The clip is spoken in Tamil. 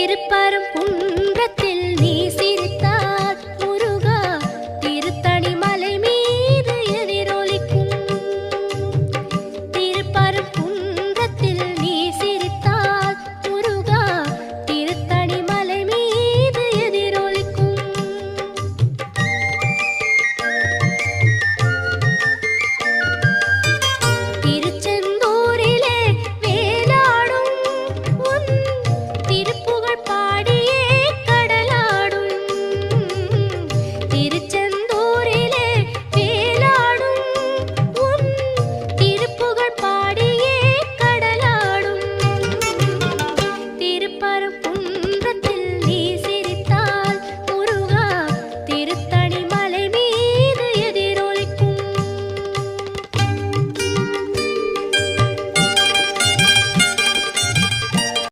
திருப்பரங்குன்றத்தில் நீ சிரித்தால் முருகா திருத்தணி மலை மீது எதிரொலிக்கும். திருப்பரங்குன்றத்தில் நீ சிரித்தால் முருகா திருத்தணி மலை மீது எதிரொலிக்கும். திருச்செந்தூரிலே வேலாடும் உன்